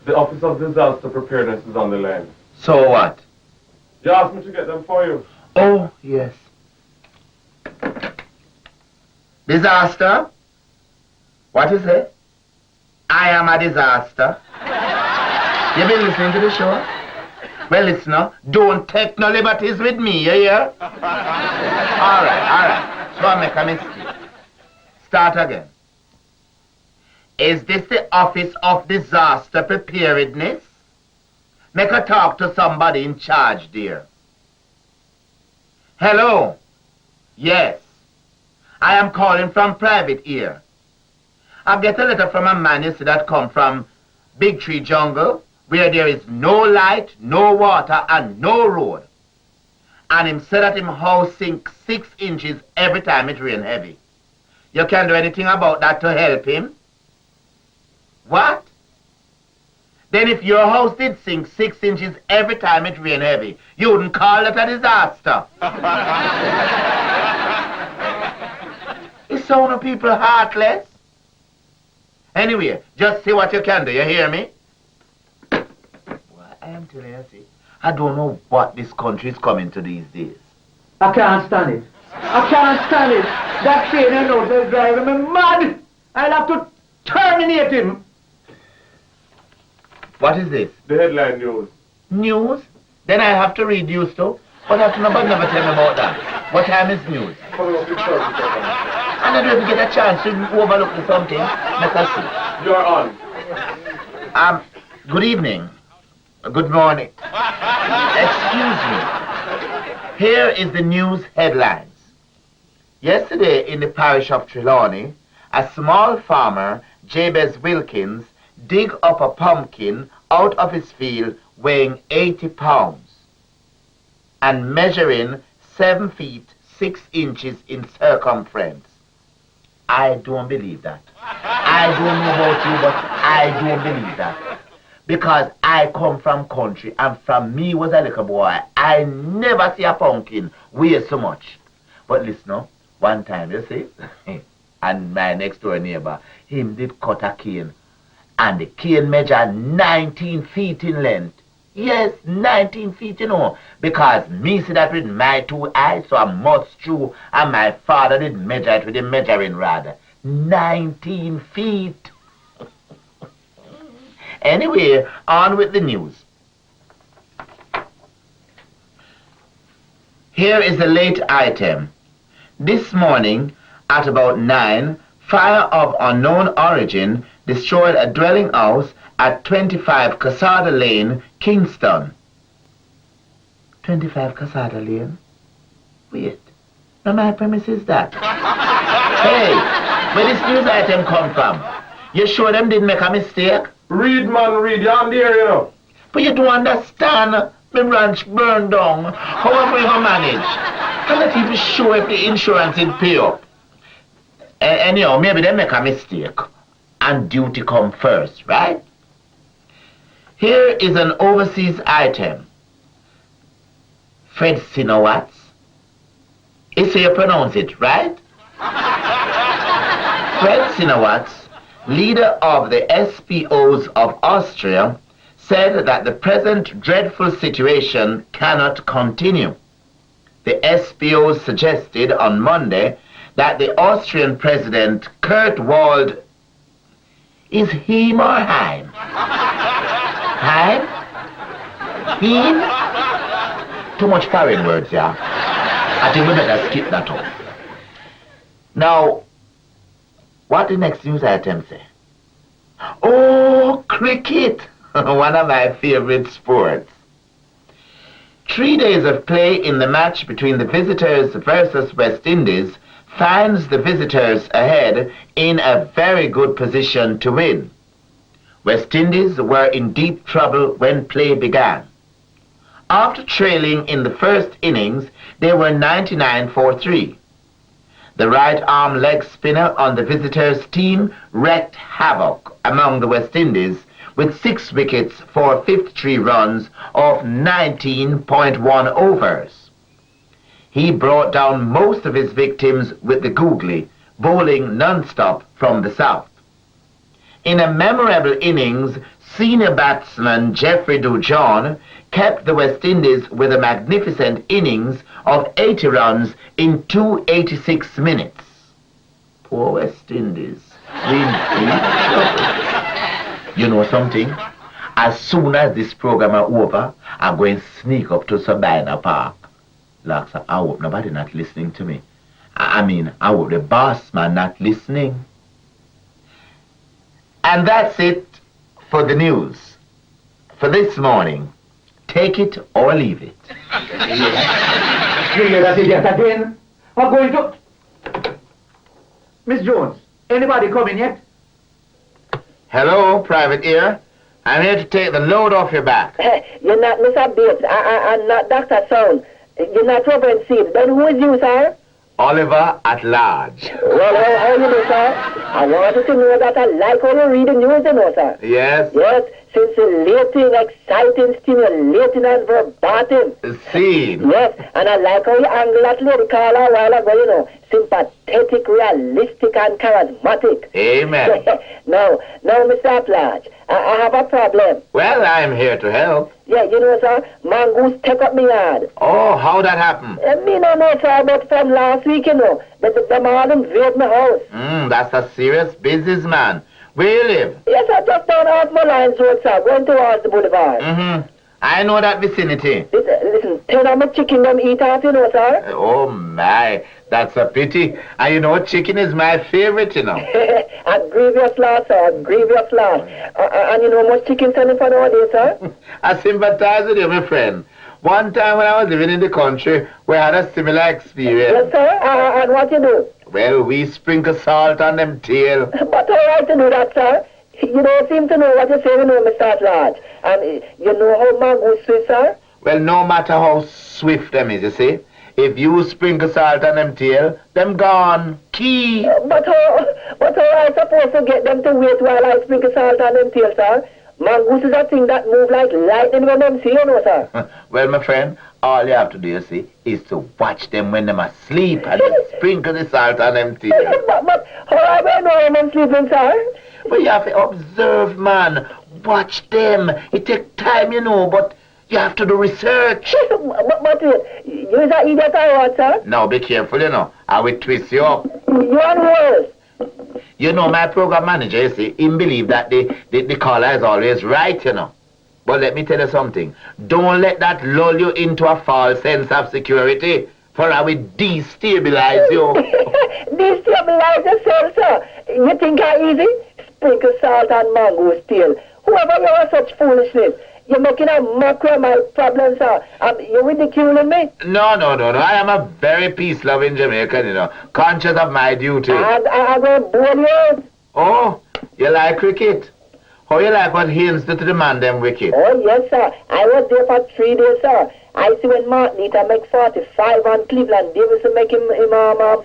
The Office of Disaster Preparedness is on the line. So what? You asked me to get them for you. Oh, yes. Disaster? What is it? I am a disaster. You been listening to the show? Well, listener, don't take no liberties with me, you hear? All right. So I make a mistake. Start again. Is this the Office of Disaster Preparedness? Make a talk to somebody in charge, dear. Hello? Yes. I am calling from private ear. I get a letter from a man you see that come from Big Tree Jungle, where there is no light, no water, and no road. And him said that him house sink 6 inches every time it rain heavy. You can't do anything about that to help him? What? Then if your house did sink 6 inches every time it rain heavy, you wouldn't call it a disaster. Is some of people heartless? Anyway, just see what you can do, you hear me? Well, I am telling you, see, I don't know what this country is coming to these days. I can't stand it. I can't stand it. That train and note is driving me mad. I'll have to terminate him. What is this? The headline news. News? Then I have to read news too? But after nobody never tell me about that. What time is news? And I don't get a chance to overlook something. Let us see. You're on. Good evening. Good morning. Excuse me. Here is the news headlines. Yesterday in the parish of Trelawney, a small farmer, Jabez Wilkins, dig up a pumpkin out of his field weighing 80 pounds and measuring 7 feet 6 inches in circumference. I don't believe that. I don't know about you, but I don't believe that. Because I come from country, and from me was a little boy, I never see a pumpkin weigh so much. But listen, no, one time, you see, and my next door neighbor, him did cut a cane, and the cane measured 19 feet in length. Yes, 19 feet, you know, because me see that with my 2 eyes, so I must true, and my father did measure it with a measuring rod. 19 feet. Anyway, on with the news. Here is the late item. This morning, at about 9, fire of unknown origin destroyed a dwelling house at 25 Casada Lane, Kingston. 25 Casada Lane? Wait, now my premise is that. Hey, where this news item come from? You sure them didn't make a mistake? Read, man, read. You're on the air, you know. But you don't understand. My ranch burned down. How am I going to manage? I'm not even sure if the insurance will pay up. Anyhow, maybe they make a mistake. And duty come first, right? Here is an overseas item. Fred Sinowatz. Is how you pronounce it, right? Fred Sinowatz, leader of the SPOs of Austria, said that the present dreadful situation cannot continue. The SPOs suggested on Monday that the Austrian president, Kurt Wald, is him or Heim? Heim? Him? Too much foreign words, yeah. I think we better skip that off. Now, what the next news item say? Oh, cricket! One of my favorite sports. 3 days of play in the match between the visitors versus West Indies finds the visitors ahead in a very good position to win. West Indies were in deep trouble when play began. After trailing in the first innings, they were 99 for 3. The right-arm leg spinner on the visitors' team wreaked havoc among the West Indies with 6 wickets for 53 runs off 19.1 overs. He brought down most of his victims with the googly, bowling non-stop from the south. In a memorable innings, Senior batsman Jeffrey Dujon kept the West Indies with a magnificent innings of 80 runs in 286 minutes. Poor West Indies. We deep trouble. You know something? As soon as this program is over, I'm going to sneak up to Sabina Park. Locks, I hope nobody not listening to me. I hope the boss man not listening. And that's it for the news. For this morning. Take it or leave it. You hear that idiot again? I'm going to... Miss Jones, anybody coming yet? Hello, Private Ear. I'm here to take the load off your back. You're not Mr. Bates. I'm not Dr. Sound. You're not Reverend Seed. Then who is you, sir? Oliver at large. Well, how you do, sir? I wanted to know that I like how you read the news, you know, sir. Yes? Yes, scintillating, exciting, stimulating, and verbatim. Scene. Yes, and I like how you angle that lady Carla a while ago, you know. Sympathetic, realistic, and charismatic. Amen. No, Mr. At-Large, I have a problem. Well, I'm here to help. Yeah, you know, sir, mongoose take up me yard. Oh, how that happened? Me no know, sir, but from last week, you know, them all invade my house. That's a serious businessman. Where you live? Yes, I just down off my lines road, sir, going towards the boulevard. I know that vicinity. Listen, tell them my chicken them eat off, you know, sir. Oh, my. That's a pity. And you know, chicken is my favorite, you know. A grievous loss, sir, a grievous loss. And you know how much chicken selling for nowadays, sir? I sympathize with you, my friend. One time when I was living in the country, we had a similar experience. Yes, sir, and what you do? Well, we sprinkle salt on them tail. But all right to do that, sir. You don't seem to know what you say, you know, Mr. At-Large. And you know how mongoose swift, sir? Well, no matter how swift them is, you see, if you sprinkle salt on them tail, them gone. Key. But how I supposed to get them to wait while I sprinkle salt on them tail, sir? Mongoose is a thing that move like lightning when them see, you know, sir. Well, my friend, all you have to do, you see, is to watch them when them asleep and sprinkle the salt on them tail. but how I will know when I'm sleeping, sir? Well, you have to observe, man. Watch them. It takes time, you know, but you have to do research. but you is an idiot or what, sir? Now, be careful, you know. I will twist you up. You are worse. You know, my program manager, you see, he believe that the caller is always right, you know. But let me tell you something. Don't let that lull you into a false sense of security, for I will destabilize you. Destabilize yourself, sir? You think I'm easy? Sprinkle salt on mongoose tail. Whoever you are such foolishness. You're making a mockery of my problems, sir. You're ridiculing me. No. I am a very peace-loving Jamaican, you know, conscious of my duty. I'm going to boil you out. Oh, you like cricket? How you like what Haynes did to the man them wicked? Oh, yes, sir. I was there for 3 days, sir. I see when Martin Eater make 45 and Cleveland Davis make him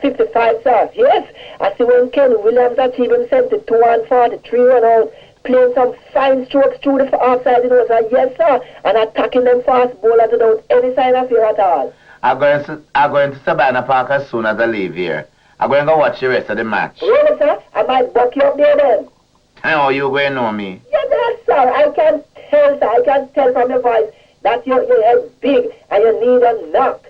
55, sir. Yes, I see when Ken Williams achieve him 72 and 43 and out, playing some fine strokes through the offside, you know, sir. Yes, sir. And attacking them fast bowlers without any sign of fear at all. I'm going to Savannah Park as soon as I leave here. I'm going to go watch the rest of the match. Really, sir? I might buck you up there then. How you going to know me? Yes, sir. I can tell, sir. I can tell from your voice that your head big and you need a knock.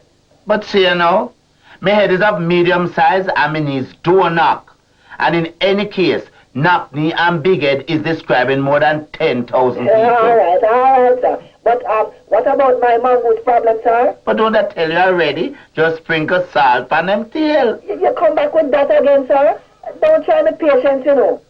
But see, you know, my head is of medium size and my knees do a knock. And in any case, knock knee and big head is describing more than 10,000 people. All right, sir. But what about my mongoose problem, sir? But don't I tell you already? Just sprinkle salt on them tail. You come back with that again, sir? Don't try my patience, you know.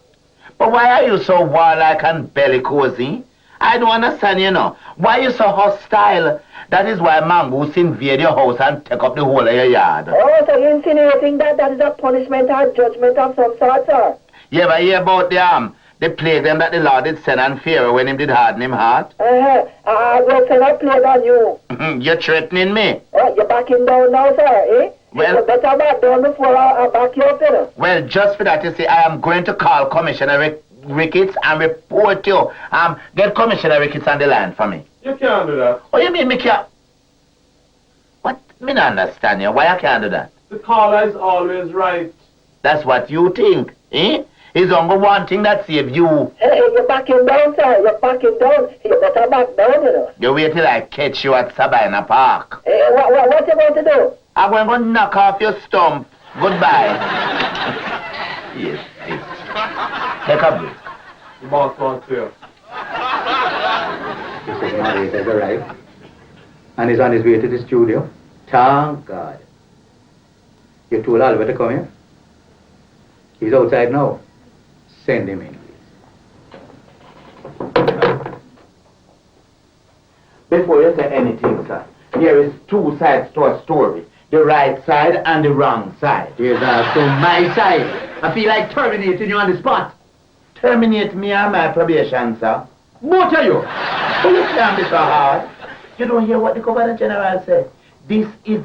But why are you so warlike and bellicose? I don't understand, you know. Why are you so hostile? That is why mongoose invade your house and take up the whole of your yard. Oh, so you're insinuating that is a punishment or judgment of some sort, sir? You ever hear about the plague them that the Lord did send on Pharaoh when him did harden him heart? I will send a plague on you. You're threatening me. Oh, you're backing down now, sir, eh? Well, you better back down before I back you up, you know. Well, just for that, you see, I am going to call Commissioner Ricketts and report you. Get Commissioner Ricketts on the line for me. You can't do that. Oh, you mean me can't? What? Me not understand you. Why I can't do that? The caller is always right. That's what you think, eh? It's only one thing that saves you. Hey, you're backing down, sir. You're backing down. You better back down, you know. You wait till I catch you at Sabina Park. Hey, what you going to do? I'm going to knock off your stump. Goodbye. Yes, yes. Take a break. The boss wants to. Mrs. Marriott has arrived and is on his way to the studio. Thank God. You told Albert to come here? He's outside now. Send him in, please. Before you say anything, sir, there is two sides to a story. The right side and the wrong side. Here's to my side. I feel like terminating you on the spot. Terminate me on my probation, sir. Both of you. Oh, you can't be so hard. You don't hear what the Governor General said. This is